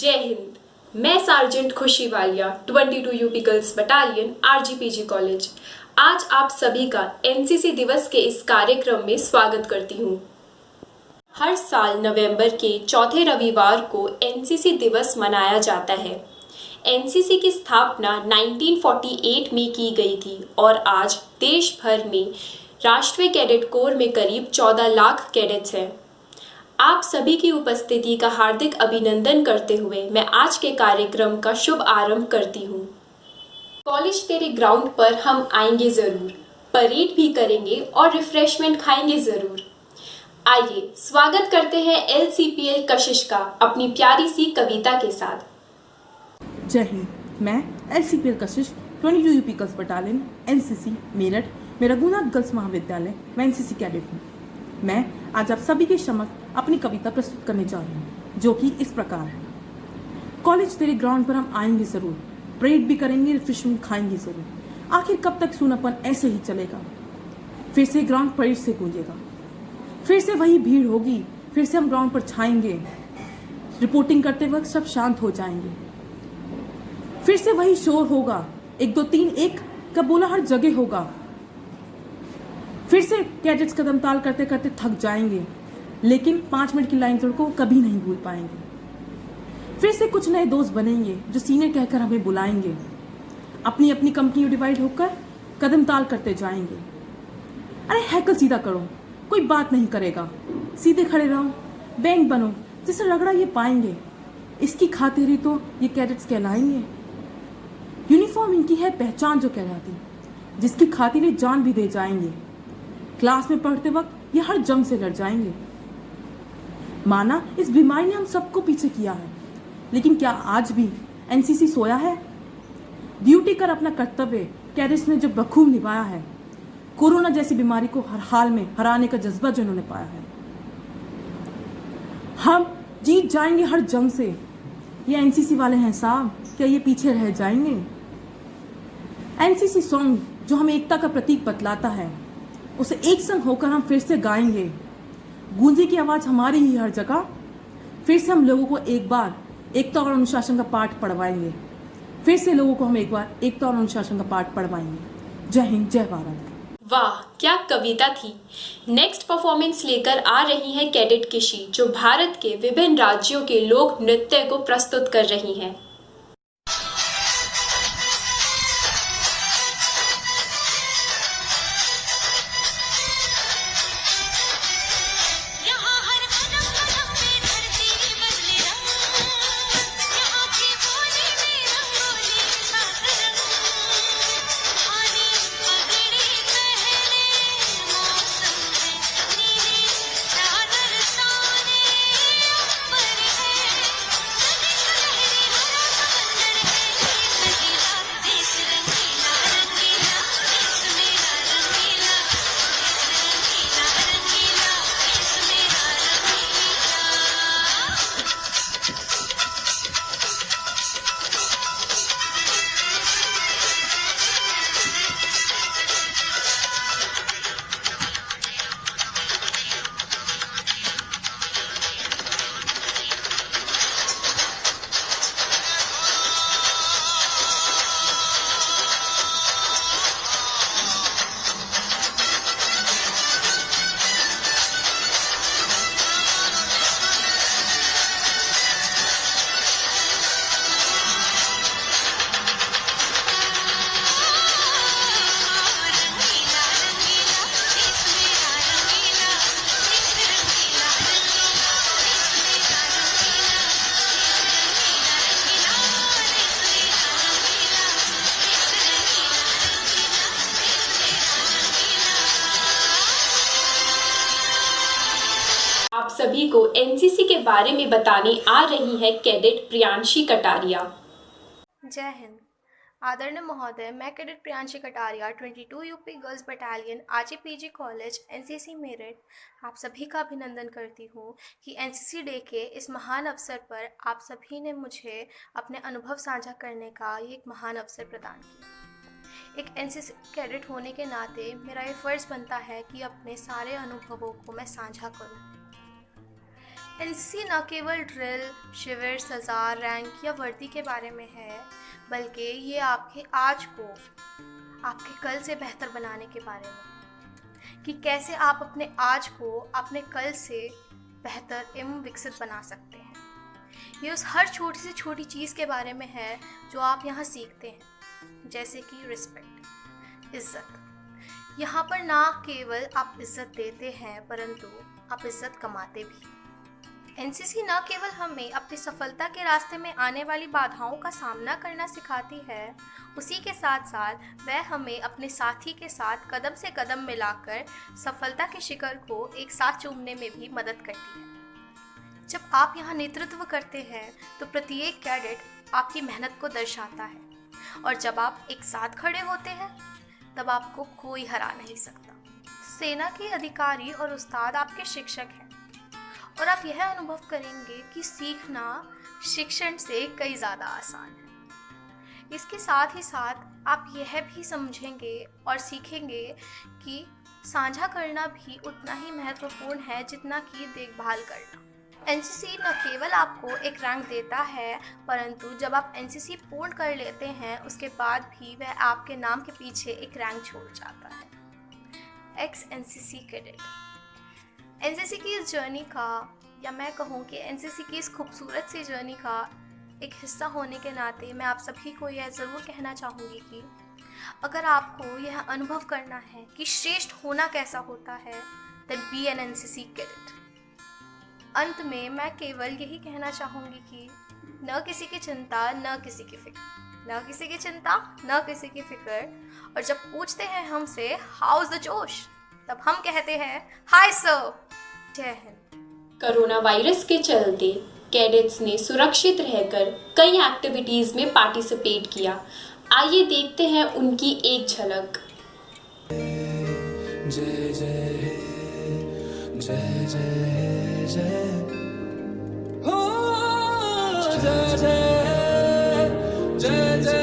जय हिंद। मैं sergeant Khushi Walia 22 UP girls battalion RGPG college आज आप सभी का एनसीसी दिवस के इस कार्यक्रम में स्वागत करती हूँ। हर साल नवंबर के चौथे रविवार को एनसीसी दिवस मनाया जाता है। एनसीसी की स्थापना 1948 में की गई थी और आज देश भर में राष्ट्रीय कैडेट कोर में करीब 14 लाख कैडेट्स हैं। आप सभी की उपस्थिति का हार्दिक अभिनंदन करते हुए मैं आज के कार्यक्रम का शुभ आरंभ करती हूँ। कॉलेज तेरे ग्राउंड पर हम आएंगे जरूर, परेड भी करेंगे और रिफ्रेशमेंट खाएंगे जरूर। आइए स्वागत करते हैं एलसीपीएल कशिश का अपनी प्यारी सी कविता के साथ। जय हिंद। मैं एलसीपीएल कशिश 22 UP girls battalion NCC Meerut में रघुनाथ गर्ल्स महाविद्यालय में एनसीसी कैडेट हूँ। मैं आज आप सभी के समक्ष अपनी कविता प्रस्तुत करने जा रही हूँ, जो कि इस प्रकार है। कॉलेज तेरे ग्राउंड पर हम आएंगे जरूर, परेड भी करेंगे, रिफ्रेशमेंट खाएंगे जरूर। आखिर कब तक सूनापन ऐसे ही चलेगा? फिर से ग्राउंड परेड से गूंजेगा, फिर से वही भीड़ होगी, फिर से हम ग्राउंड पर छाएंगे। रिपोर्टिंग करते वक्त सब शांत हो जाएंगे, फिर से वही शोर होगा, 1 2 3 1 का बोला हर जगह होगा। फिर से कैडेट्स कदम ताल करते करते थक जाएंगे, लेकिन 5 मिनट की लाइन तोड़ को कभी नहीं भूल पाएंगे। फिर से कुछ नए दोस्त बनेंगे जो सीनियर कहकर हमें बुलाएंगे। अपनी अपनी कंपनी डिवाइड होकर कदम ताल करते जाएंगे। अरे हैकल सीधा करो, कोई बात नहीं करेगा, सीधे खड़े रहो, बैंक बनो, जिसे रगड़ा ये पाएंगे। इसकी खातिर ही तो ये कैडेट्स कहलाएंगे। यूनिफॉर्म इनकी है पहचान जो कहलाती, जिसकी खातिर ये जान भी दे जाएंगे। क्लास में पढ़ते वक्त ये हर जंग से लड़ जाएंगे। माना इस बीमारी ने हम सबको पीछे किया है, लेकिन क्या आज भी एनसीसी सोया है? ड्यूटी कर अपना कर्तव्य कैडेट्स ने जो बखूब निभाया है। कोरोना जैसी बीमारी को हर हाल में हराने का जज्बा जो इन्होंने पाया है। हम जीत जाएंगे हर जंग से। ये एनसीसी वाले हैं साहब, क्या ये पीछे रह जाएंगे? एनसीसी सॉन्ग जो हमें एकता का प्रतीक बतलाता है, उसे एक संग होकर हम फिर से गाएंगे। गूंजी की आवाज हमारी ही हर जगह। फिर से हम लोगों को एक बार एकता और अनुशासन का पाठ पढ़वाएंगे। फिर से लोगों को हम एक बार एकता और अनुशासन का पाठ पढ़वाएंगे। जय हिंद, जय भारत। वाह, क्या कविता थी। नेक्स्ट परफॉर्मेंस लेकर आ रही हैं कैडेट किशी, जो भारत के विभिन्न राज्यों के लोक नृत्य को प्रस्तुत कर रही हैं। आप सभी को एनसीसी के बारे में बताने आ रही है कैडेट प्रियांशी कटारिया। जय हिंद। आदरणीय महोदय, मैं cadet Priyanshi Kataria 22 UP girls battalion RGPG college NCC Meerut आप सभी का अभिनंदन करती हूँ कि एनसीसी डे के इस महान अवसर पर आप सभी ने मुझे अपने अनुभव साझा करने का ये एक महान अवसर प्रदान किया। एक एनसीसी कैडेट होने के नाते मेरा ये फ़र्ज़ बनता है कि अपने सारे अनुभवों को मैं साझा करूं। एनसीसी न केवल ड्रिल, शिविर, सजा, रैंक या वर्दी के बारे में है, बल्कि ये आपके आज को आपके कल से बेहतर बनाने के बारे में, कि कैसे आप अपने आज को अपने कल से बेहतर एवं विकसित बना सकते हैं। ये उस हर छोटी से छोटी चीज़ के बारे में है जो आप यहाँ सीखते हैं, जैसे कि रिस्पेक्ट, इज्जत। यहाँ पर ना केवल आप इज्जत देते हैं परंतु आप इज्जत कमाते भी। एनसीसी न केवल हमें अपनी सफलता के रास्ते में आने वाली बाधाओं का सामना करना सिखाती है, उसी के साथ साथ वह हमें अपने साथी के साथ कदम से कदम मिलाकर सफलता के शिखर को एक साथ चूमने में भी मदद करती है। जब आप यहाँ नेतृत्व करते हैं तो प्रत्येक कैडेट आपकी मेहनत को दर्शाता है, और जब आप एक साथ खड़े होते हैं तब आपको कोई हरा नहीं सकता। सेना के अधिकारी और उस्ताद आपके शिक्षक हैं, और आप यह अनुभव करेंगे कि सीखना शिक्षण से कई ज़्यादा आसान है। इसके साथ ही साथ आप यह भी समझेंगे और सीखेंगे कि साझा करना भी उतना ही महत्वपूर्ण है जितना कि देखभाल करना। एनसीसी न केवल आपको एक रैंक देता है, परंतु जब आप एनसीसी पूर्ण कर लेते हैं उसके बाद भी वह आपके नाम के पीछे एक रैंक छोड़ जाता है। Ex NCC cadet. एनसीसी की इस जर्नी का, या मैं कहूँ कि एनसीसी की इस खूबसूरत सी जर्नी का एक हिस्सा होने के नाते मैं आप सभी को यह ज़रूर कहना चाहूँगी कि अगर आपको यह अनुभव करना है कि श्रेष्ठ होना कैसा होता है, then be an NCC cadet. अंत में मैं केवल यही कहना चाहूँगी कि न किसी की चिंता न किसी की फिक्र, न किसी की चिंता न किसी की फिक्र। और जब पूछते हैं हमसे हाउ इज द जोश, तब हम कहते हैं हाय सर। जय हिंद। कोरोना वायरस के चलते कैडेट्स ने सुरक्षित रहकर कई एक्टिविटीज में पार्टिसिपेट किया। आइए देखते हैं उनकी एक झलक। जय जय जय जय जय हो, जय जय जय जय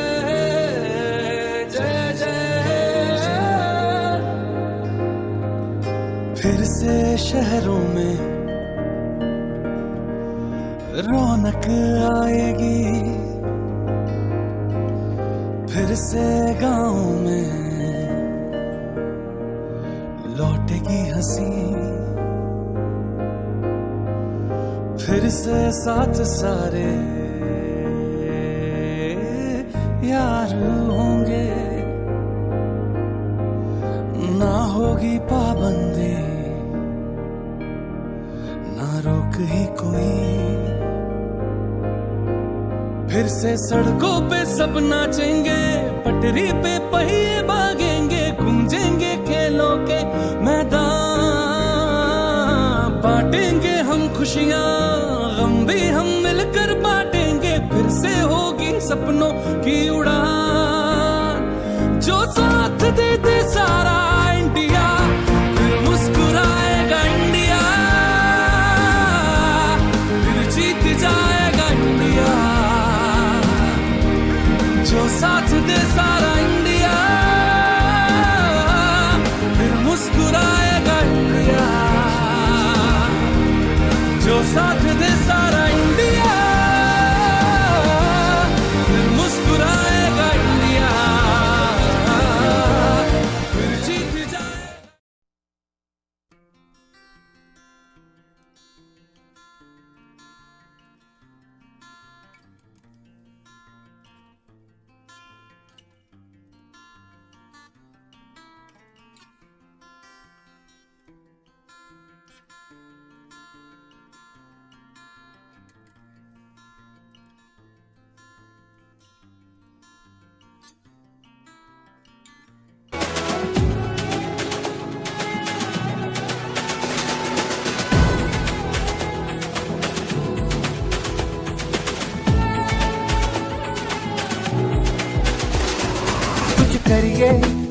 जय जय। फिर से शहरों में रौनक आएगी, फिर से गाँव में लौटेगी हंसी, फिर से साथ सारे यार होंगे, ना होगी पाबंदी ना रोक ही कोई। फिर से सड़कों पे सब नाचेंगे, पटरी पे पहिए भागेंगे, गूंजेंगे खेलों के मैदान, बांटेंगे हम खुशियां, गम भी हम मिलकर बांटेंगे। फिर से होगी सपनों की उड़ान, जो साथ दे दे सारा इंडिया, फिर मुस्कुराएगा इंडिया, फिर जीत जाएगा इंडिया। जो साथ दे सारा इंडिया, फिर मुस्कुराएगा इंडिया। जो साथ दे सारा इंडिया, फिर मुस्कुराएगा इंडिया, फिर जीत जाए।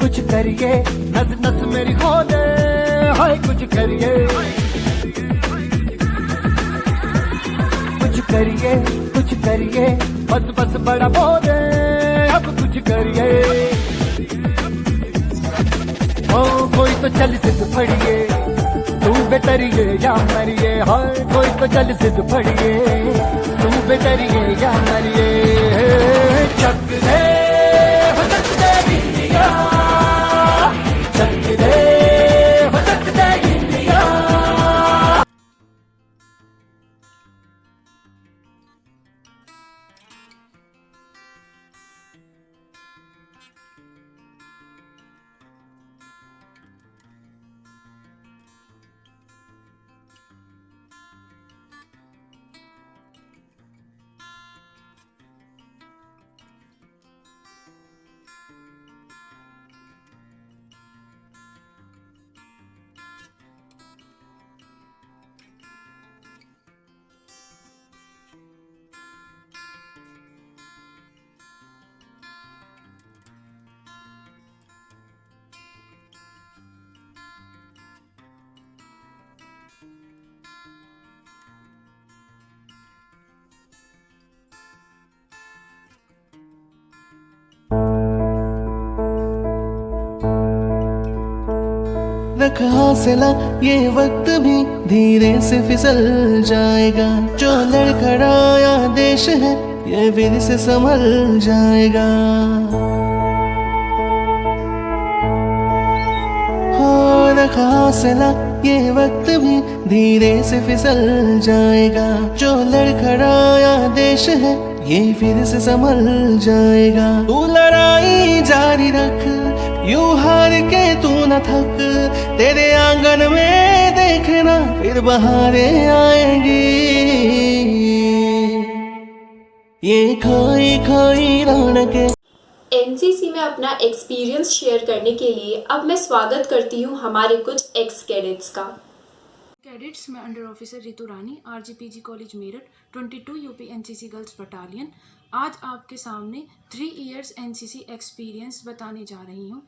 कुछ करिए नस नस मेरी खोले, हाय कुछ करिए, कुछ करिए बस बस बड़ा बोले, अब कुछ करिए। ओ कोई तो चल सिद्ध फड़िए, तू बेतरिए या मरिए, हाय कोई तो चल जिद फड़िए, तू बेतरिए या मरिए। चक दे हो चक दे इंडिया, चक दे हो चक दे इंडिया। रख हौसला, ये वक्त भी धीरे से फिसल जाएगा। जो लड़खड़ाया देश है ये वीर से संभल जाएगा। हो रख हौसला, ये वक्त भी धीरे से फिसल जाएगा। जो लड़खड़ाया देश है ये फिर से संभल जाएगा। तू लड़ाई जारी रख, यूं हार के तू न थक। तेरे आंगन में देखना फिर बहारें आएंगी। ये खोई खोई रौनकें। एनसीसी में अपना एक्सपीरियंस शेयर करने के लिए अब मैं स्वागत करती हूँ हमारे कुछ एक्स कैडेट्स का। कैडेट्स में under officer Ritu Rani, RGPG college Meerut, 22 UP NCC girls battalion. आज आपके सामने 3 इयर्स एनसीसी एक्सपीरियंस बताने जा रही हूँ।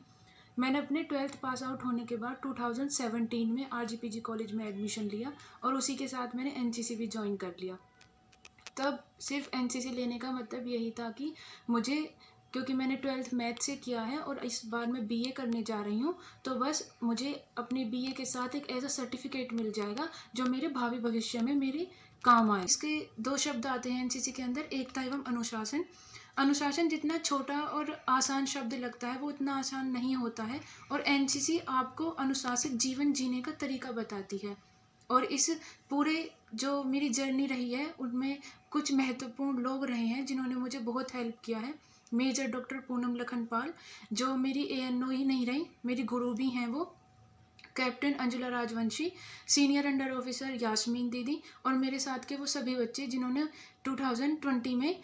मैंने अपने 12th पास आउट होने के बाद 2017 में आरजीपीजी कॉलेज में एडमिशन लिया और उसी के साथ मैंने एनसीसी भी ज्वाइन कर लिया। तब सिर्फ एनसीसी लेने का मतलब यही था कि मुझे, क्योंकि मैंने 12th मैथ से किया है और इस बार मैं बीए करने जा रही हूँ, तो बस मुझे अपने बीए के साथ एक ऐसा सर्टिफिकेट मिल जाएगा जो मेरे भावी भविष्य में मेरे काम आए। इसके 2 शब्द आते हैं एनसीसी के अंदर, एकता एवं अनुशासन। अनुशासन जितना छोटा और आसान शब्द लगता है वो उतना आसान नहीं होता है, और एनसीसी आपको अनुशासित जीवन जीने का तरीका बताती है। और इस पूरे जो मेरी जर्नी रही है उनमें कुछ महत्वपूर्ण लोग रहे हैं जिन्होंने मुझे बहुत हेल्प किया है। मेजर डॉक्टर पूनम लखनपाल, जो मेरी एएनओ ही नहीं रही, मेरी गुरु भी हैं वो। Captain Anjula Rajvanshi, senior under officer Yasmeen दीदी, और मेरे साथ के वो सभी बच्चे जिन्होंने 2020 में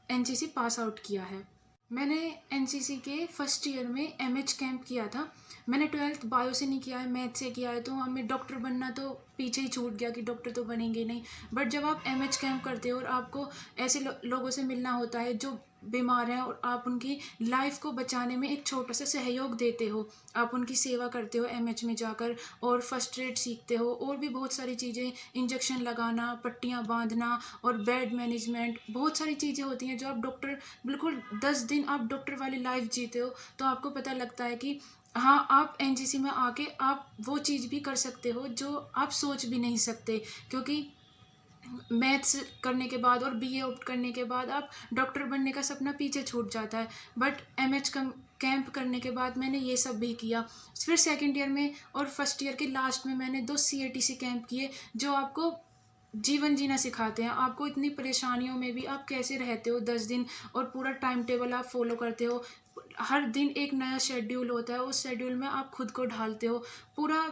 एनसीसी पास आउट किया है। मैंने एनसीसी के फर्स्ट ईयर में एमएच कैंप किया था। मैंने 12th बायो से नहीं किया है, मैथ से किया है, तो हमें डॉक्टर बनना तो पीछे ही छूट गया कि डॉक्टर तो बनेंगे नहीं। बट जब आप एमएच कैंप करते हो और आपको ऐसे लोगों से मिलना होता है जो बीमार हैं और आप उनकी लाइफ को बचाने में एक छोटा सा सहयोग देते हो, आप उनकी सेवा करते हो एमएच में जाकर, और फर्स्ट एड सीखते हो और भी बहुत सारी चीज़ें, इंजेक्शन लगाना, पट्टियाँ बांधना और बेड मैनेजमेंट, बहुत सारी चीज़ें होती हैं जो आप डॉक्टर, बिल्कुल 10 दिन आप डॉक्टर वाली लाइफ जीते हो, तो आपको पता लगता है कि हाँ, आप एनसीसी में आके आप वो चीज़ भी कर सकते हो जो आप सोच भी नहीं सकते। क्योंकि मैथ्स करने के बाद और बीए ऑप्ट करने के बाद आप डॉक्टर बनने का सपना पीछे छूट जाता है, बट एमएच कैंप करने के बाद मैंने ये सब भी किया। फिर सेकंड ईयर में और फर्स्ट ईयर के लास्ट में मैंने 2 सीएटीसी कैंप किए जो आपको जीवन जीना सिखाते हैं। आपको इतनी परेशानियों में भी आप कैसे रहते हो 10 दिन, और पूरा टाइम टेबल आप फॉलो करते हो। हर दिन एक नया शेड्यूल होता है, उस शेड्यूल में आप खुद को ढालते हो। पूरा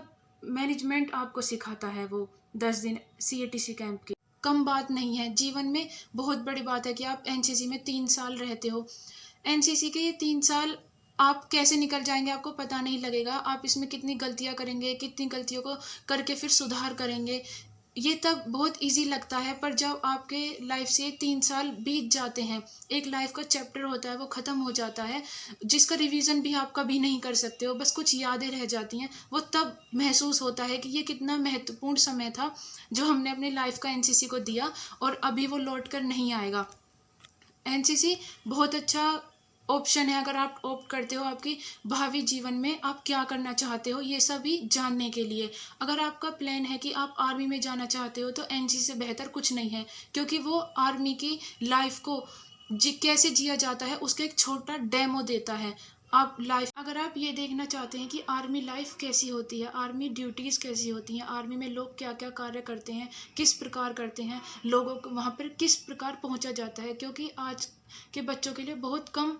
मैनेजमेंट आपको सिखाता है वो 10 दिन सीएटीसी कैंप की। कम बात नहीं है, जीवन में बहुत बड़ी बात है कि आप एनसीसी में 3 साल रहते हो। एनसीसी के ये 3 साल आप कैसे निकल जाएंगे आपको पता नहीं लगेगा। आप इसमें कितनी गलतियां करेंगे, कितनी गलतियों को करके फिर सुधार करेंगे, ये तब बहुत इजी लगता है। पर जब आपके लाइफ से 3 साल बीत जाते हैं, एक लाइफ का चैप्टर होता है वो ख़त्म हो जाता है, जिसका रिवीजन भी आप कभी नहीं कर सकते हो, बस कुछ यादें रह जाती हैं। वो तब महसूस होता है कि ये कितना महत्वपूर्ण समय था जो हमने अपनी लाइफ का एनसीसी को दिया, और अभी वो लौट कर नहीं आएगा। एनसीसी बहुत अच्छा ऑप्शन है, अगर आप ऑप्ट करते हो आपकी भावी जीवन में आप क्या करना चाहते हो, ये सभी जानने के लिए। अगर आपका प्लान है कि आप आर्मी में जाना चाहते हो तो एनसीसी से बेहतर कुछ नहीं है, क्योंकि वो आर्मी की लाइफ को कैसे जिया जाता है उसका एक छोटा डेमो देता है। आप लाइफ, अगर आप ये देखना चाहते हैं कि आर्मी लाइफ कैसी होती है, आर्मी ड्यूटीज़ कैसी होती हैं, आर्मी में लोग क्या क्या कार्य करते हैं, किस प्रकार करते हैं, लोगों को वहाँ पर किस प्रकार पहुँचा जाता है, क्योंकि आज के बच्चों के लिए बहुत कम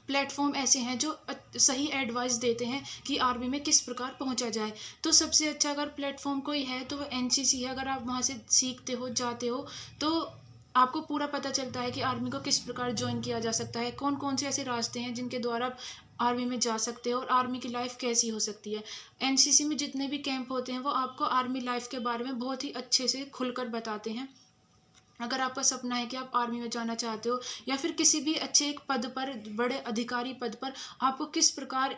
प्लेटफॉर्म ऐसे हैं जो सही एडवाइस देते हैं कि आर्मी में किस प्रकार पहुंचा जाए। तो सबसे अच्छा अगर प्लेटफॉर्म कोई है तो वो एनसीसी है। अगर आप वहां से सीखते हो, जाते हो, तो आपको पूरा पता चलता है कि आर्मी को किस प्रकार ज्वाइन किया जा सकता है, कौन कौन से ऐसे रास्ते हैं जिनके द्वारा आप आर्मी में जा सकते हो और आर्मी की लाइफ कैसी हो सकती है। एनसीसी में जितने भी कैंप होते हैं वो आपको आर्मी लाइफ के बारे में बहुत ही अच्छे से खुलकर बताते हैं। अगर आपका सपना है कि आप आर्मी में जाना चाहते हो या फिर किसी भी अच्छे एक पद पर, बड़े अधिकारी पद पर, आपको किस प्रकार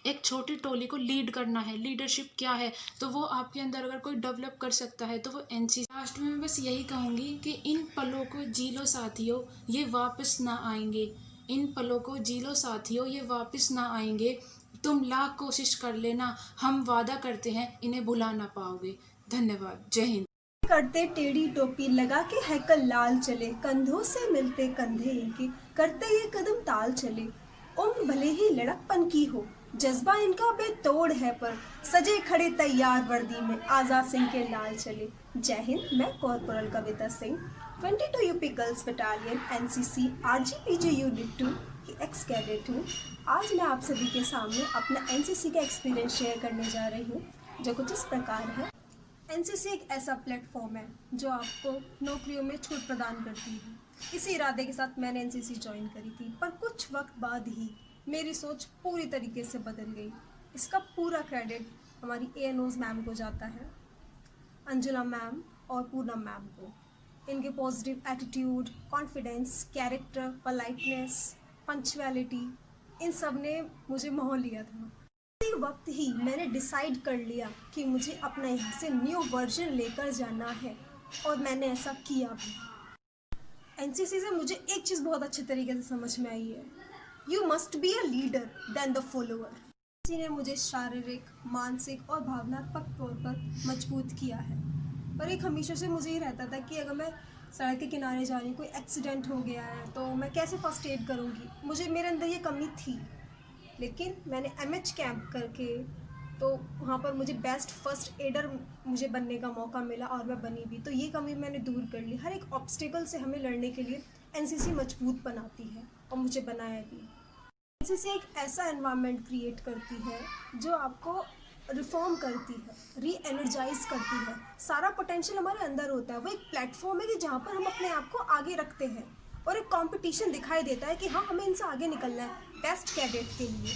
एक छोटी टोली को लीड करना है, लीडरशिप क्या है, तो वो आपके अंदर अगर कोई डेवलप कर सकता है तो वो एनसीसी। लास्ट में मैं बस यही कहूँगी कि इन पलों को जी लो साथियों, ये वापस ना आएंगे। इन पलों को जी लो साथियों, ये वापस ना आएंगे। तुम लाख कोशिश कर लेना, हम वादा करते हैं इन्हें भुला ना पाओगे। धन्यवाद। जय हिंद। करते टेढ़ी टोपी लगा के हैकल लाल चले, कंधों से मिलते कंधे इनके, करते ये कदम ताल चले। उम्र भले ही लड़कपन की हो, जज्बा इनका बेतोड़ है, पर सजे खड़े तैयार वर्दी में आज़ाद सिंह के लाल चले। जय हिंद। मैं corporal Kavita Singh, 22 UP girls battalion NCC RGPG unit 2 की एक्स कैडेट हूँ। आज मैं आप सभी के सामने अपना एनसीसी का एक्सपीरियंस शेयर करने जा रही हूँ, जो कुछ इस प्रकार है। एनसीसी एक ऐसा प्लेटफॉर्म है जो आपको नौकरियों में छूट प्रदान करती है। इसी इरादे के साथ मैंने एनसीसी ज्वाइन करी थी, पर कुछ वक्त बाद ही मेरी सोच पूरी तरीके से बदल गई। इसका पूरा क्रेडिट हमारी एएनओज मैम को जाता है, अंजुला मैम और पूनम मैम को। इनके positive attitude, confidence, character, politeness, punctuality, इन सब ने मुझे मोह लिया था। उसी वक्त ही मैंने डिसाइड कर लिया कि मुझे अपना यहाँ से न्यू वर्जन लेकर जाना है, और मैंने ऐसा किया भी। एनसीसी से मुझे एक चीज़ बहुत अच्छे तरीके से समझ में आई है, you must be a leader then the follower. इसी ने मुझे शारीरिक, मानसिक और भावनात्मक तौर पर मजबूत किया है। पर एक हमेशा से मुझे ये रहता था कि अगर मैं सड़क के किनारे जा रही हूँ, कोई एक्सीडेंट हो गया है, तो मैं कैसे फर्स्ट एड करूँगी। मेरे अंदर ये कमी थी। लेकिन मैंने एमएच कैंप करके, तो वहाँ पर मुझे बेस्ट फर्स्ट एडर मुझे बनने का मौका मिला, और मैं बनी भी। तो ये कमी मैंने दूर कर ली। हर एक ऑब्स्टिकल से हमें लड़ने के लिए एनसीसी मजबूत बनाती है, और मुझे बनाया भी। एनसीसी एक ऐसा एनवायरनमेंट क्रिएट करती है जो आपको रिफॉर्म करती है, री एनर्जाइज करती है। सारा पोटेंशियल हमारे अंदर होता है। वो एक प्लेटफॉर्म है कि जहाँ पर हम अपने आप को आगे रखते हैं, और एक कंपटीशन दिखाई देता है कि हाँ, हमें इनसे आगे निकलना है। बेस्ट कैडेट के लिए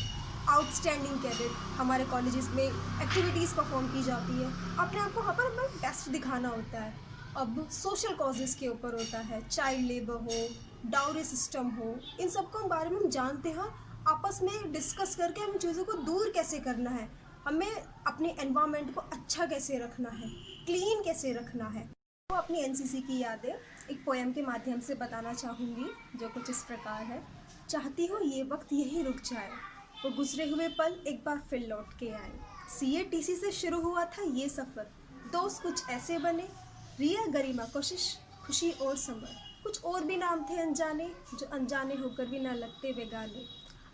आउटस्टैंडिंग कैडेट हमारे कॉलेजेस में एक्टिविटीज़ परफॉर्म की जाती है। अपने आप को वहाँ पर हमें बेस्ट दिखाना होता है। अब सोशल कॉजेज़ के ऊपर होता है, चाइल्ड लेबर हो, डाउरी सिस्टम हो, इन सब को बारे में हम जानते हैं। आपस में डिस्कस करके हम चीज़ों को दूर कैसे करना है, हमें अपने एनवायरनमेंट को अच्छा कैसे रखना है, क्लीन कैसे रखना है। तो अपनी एनसीसी की यादें एक पोएम के माध्यम से बताना चाहूँगी, जो कुछ इस प्रकार है। चाहती हूँ ये वक्त यही रुक जाए, वो गुजरे हुए पल एक बार फिर लौट के आए। सीएटीसी से शुरू हुआ था ये सफ़र, दोस्त कुछ ऐसे बने, रिया, गरिमा, कोशिश, खुशी और समर। कुछ और भी नाम थे अनजाने, जो अनजाने होकर भी ना लगते वे गाने।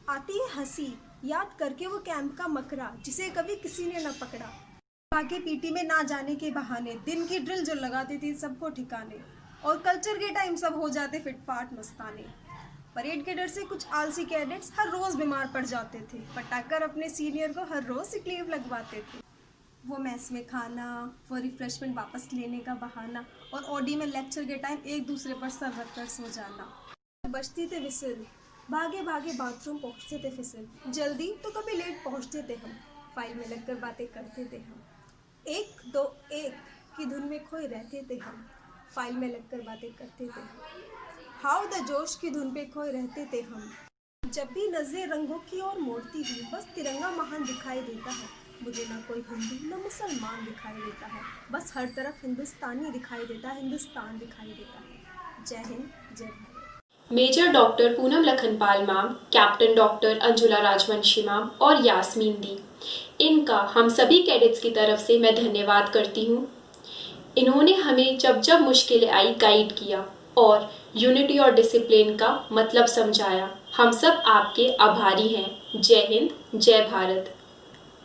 आती है हंसी याद करके वो कैंप का मकरा, जिसे कभी किसी ने न पकड़ा। आगे पीटी में ना जाने के बहाने, दिन की ड्रिल जो लगाती थी सबको ठिकाने, और कल्चर के टाइम सब हो जाते फिटफाट मस्ताने। परेड के डर से कुछ आलसी कैडेट्स हर रोज़ बीमार पड़ जाते थे, पटाकर अपने सीनियर को हर रोज़ सिक लीव लगवाते थे। वो मैस में खाना, वो रिफ्रेशमेंट वापस लेने का बहाना, और ओडी में लेक्चर के टाइम एक दूसरे पर सर रखकर सो जाना। बजती थे विसिल, भागे भागे बाथरूम पहुँचते थे फिसल, जल्दी तो कभी लेट पहुँचते थे हम, फाइल में लगकर बातें करते थे हम। 1 2 1 की धुन में खोए रहते थे हम, फाइल में लगकर बातें करते थे हम। हाउ द जोश की धुन पे खोए रहते थे हम। जब भी नजरें रंगों की ओर मोड़ती हुई, बस तिरंगा महान दिखाई देता है। मुझे ना कोई हिंदू ना मुसलमान दिखाई देता है, बस हर तरफ हिंदुस्तानी दिखाई देता है, हिंदुस्तान दिखाई देता है। जय हिंद, जय Bharat. Major doctor Poonam Lakhanpal ma'am, captain doctor Anjula Rajvanshi ma'am और यास्मीन दी, इनका हम सभी कैडेट्स की तरफ से मैं धन्यवाद करती हूँ। इन्होंने हमें जब जब मुश्किलें आई गाइड किया और यूनिटी और डिसिप्लिन का मतलब समझाया। हम सब आपके आभारी हैं। जय हिंद, जय भारत।